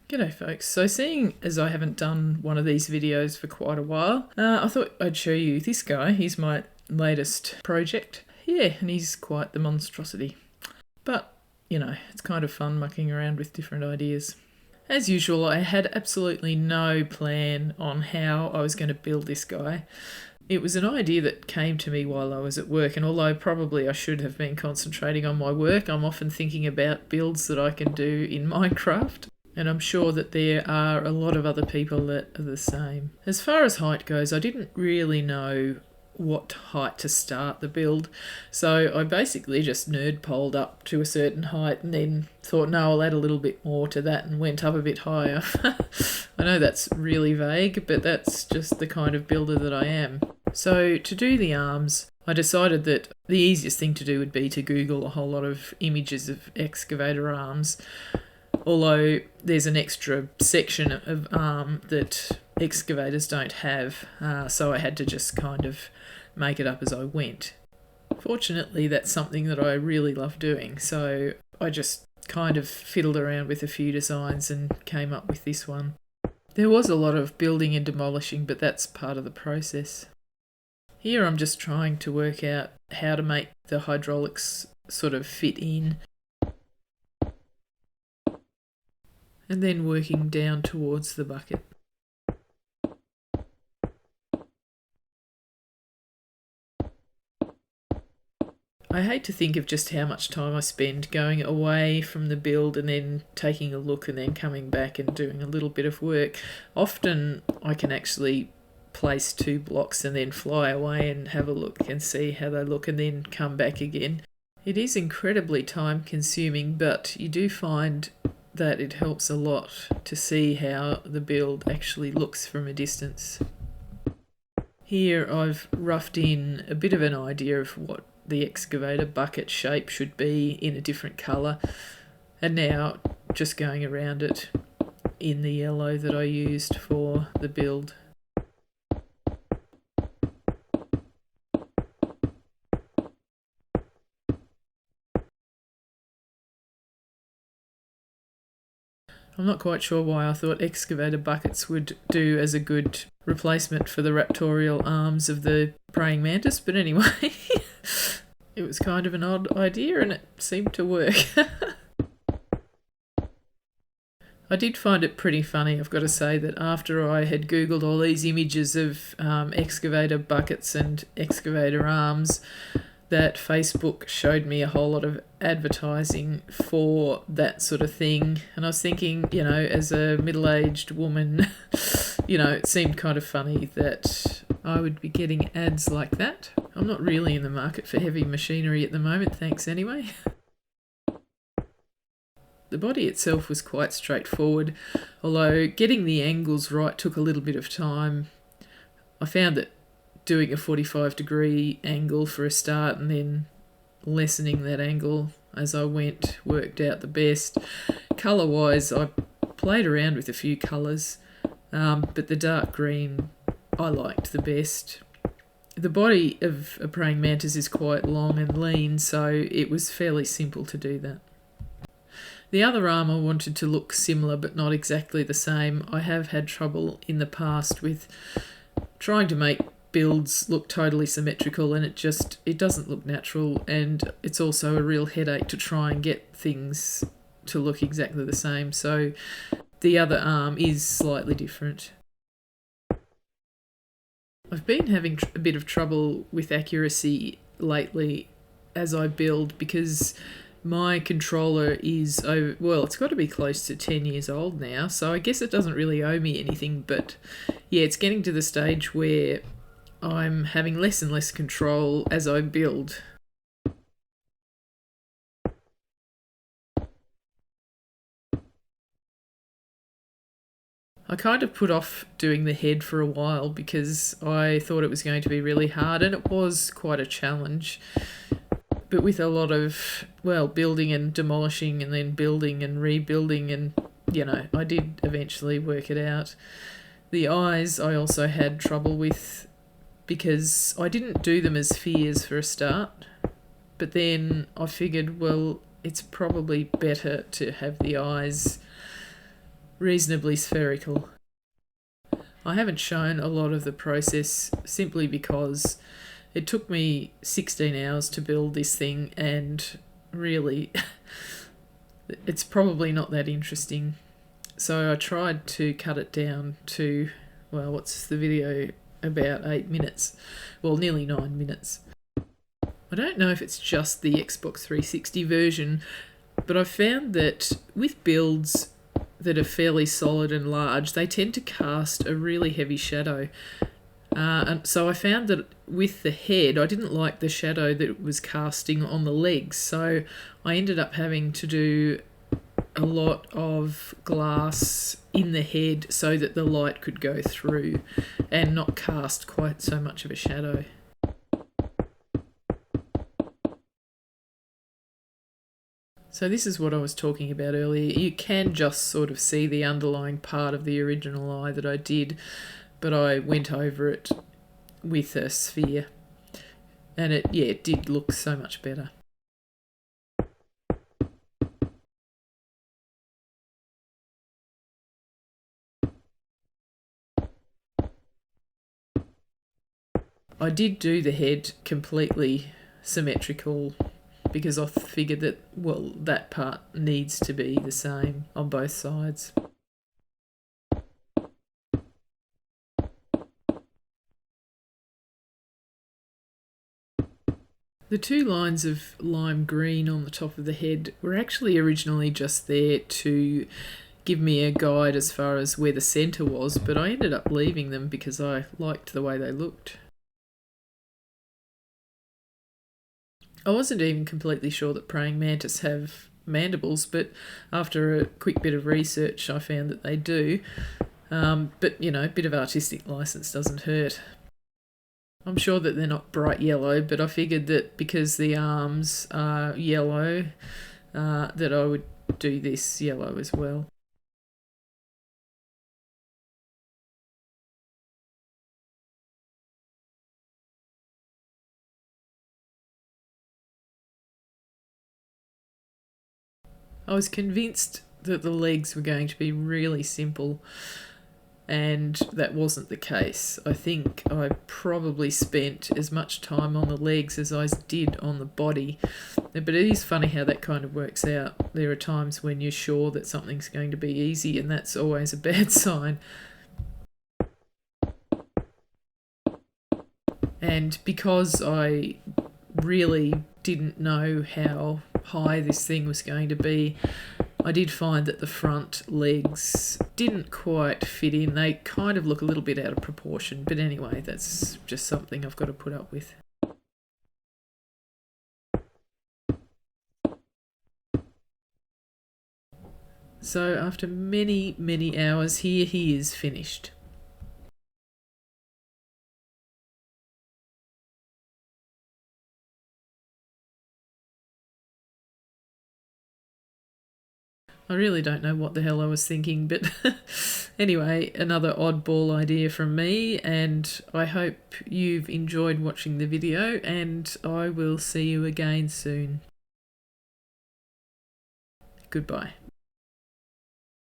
G'day folks. So seeing as I haven't done one of these videos for quite a while, I thought I'd show you this guy. He's my latest project. Yeah, and he's quite the monstrosity. But, you know, it's kind of fun mucking around with different ideas. As usual, I had absolutely no plan on how I was going to build this guy. It was an idea that came to me while I was at work, and although probably I should have been concentrating on my work, I'm often thinking about builds that I can do in Minecraft. And I'm sure that there are a lot of other people that are the same. As far as height goes, I didn't really know what height to start the build. So I basically just nerd poled up to a certain height and then thought, no, I'll add a little bit more to that, and went up a bit higher. I know that's really vague, but that's just the kind of builder that I am. So to do the arms, I decided that the easiest thing to do would be to Google a whole lot of images of excavator arms. Although there's an extra section of arm that excavators don't have, so I had to just kind of make it up as I went. Fortunately, that's something that I really love doing, so I just kind of fiddled around with a few designs and came up with this one. There was a lot of building and demolishing, but that's part of the process. Here I'm just trying to work out how to make the hydraulics sort of fit in, and then working down towards the bucket. I hate to think of just how much time I spend going away from the build and then taking a look and then coming back and doing a little bit of work. Often I can actually place 2 blocks and then fly away and have a look and see how they look and then come back again. It is incredibly time consuming, but you do find that it helps a lot to see how the build actually looks from a distance. Here I've roughed in a bit of an idea of what the excavator bucket shape should be in a different colour, and now just going around it in the yellow that I used for the build. I'm not quite sure why I thought excavator buckets would do as a good replacement for the raptorial arms of the praying mantis, but anyway, it was kind of an odd idea and it seemed to work. I did find it pretty funny, I've got to say, that after I had Googled all these images of excavator buckets and excavator arms, that Facebook showed me a whole lot of advertising for that sort of thing. And I was thinking, you know, as a middle-aged woman, you know, it seemed kind of funny that I would be getting ads like that. I'm not really in the market for heavy machinery at the moment, thanks anyway. The body itself was quite straightforward, although getting the angles right took a little bit of time. I found that doing a 45-degree angle for a start and then lessening that angle as I went worked out the best. Colour-wise, I played around with a few colours, but the dark green I liked the best. The body of a praying mantis is quite long and lean, so it was fairly simple to do that. The other arm I wanted to look similar but not exactly the same. I have had trouble in the past with trying to make builds look totally symmetrical, and it doesn't look natural, and it's also a real headache to try and get things to look exactly the same. So the other arm is slightly different. I've been having a bit of trouble with accuracy lately as I build because my controller is, it's got to be close to 10 years old now, so I guess it doesn't really owe me anything, but yeah, it's getting to the stage where I'm having less and less control as I build. I kind of put off doing the head for a while because I thought it was going to be really hard, and it was quite a challenge. But with a lot of, building and demolishing and then building and rebuilding, and, you know, I did eventually work it out. The eyes I also had trouble with because I didn't do them as spheres for a start, but then I figured, it's probably better to have the eyes reasonably spherical. I haven't shown a lot of the process simply because it took me 16 hours to build this thing, and really it's probably not that interesting. So I tried to cut it down to, well, what's the video? About 8 minutes. Well, nearly 9 minutes. I don't know if it's just the Xbox 360 version, but I've found that with builds that are fairly solid and large, they tend to cast a really heavy shadow. And so I found that with the head, I didn't like the shadow that it was casting on the legs. So I ended up having to do a lot of glass in the head so that the light could go through and not cast quite so much of a shadow. So this is what I was talking about earlier. You can just sort of see the underlying part of the original eye that I did, but I went over it with a sphere, and it did look so much better. I did do the head completely symmetrical because I figured that, well, that part needs to be the same on both sides. The two lines of lime green on the top of the head were actually originally just there to give me a guide as far as where the centre was, but I ended up leaving them because I liked the way they looked. I wasn't even completely sure that praying mantis have mandibles, but after a quick bit of research I found that they do. But, you know, a bit of artistic license doesn't hurt. I'm sure that they're not bright yellow, but I figured that because the arms are yellow, that I would do this yellow as well. I was convinced that the legs were going to be really simple, and that wasn't the case. I think I probably spent as much time on the legs as I did on the body. But it is funny how that kind of works out. There are times when you're sure that something's going to be easy, and that's always a bad sign. And because I really didn't know how high this thing was going to be, I did find that the front legs didn't quite fit in. They kind of look a little bit out of proportion, but anyway, that's just something I've got to put up with. So after many, many hours, here he is finished. I really don't know what the hell I was thinking, but anyway, another oddball idea from me, and I hope you've enjoyed watching the video, and I will see you again soon. Goodbye.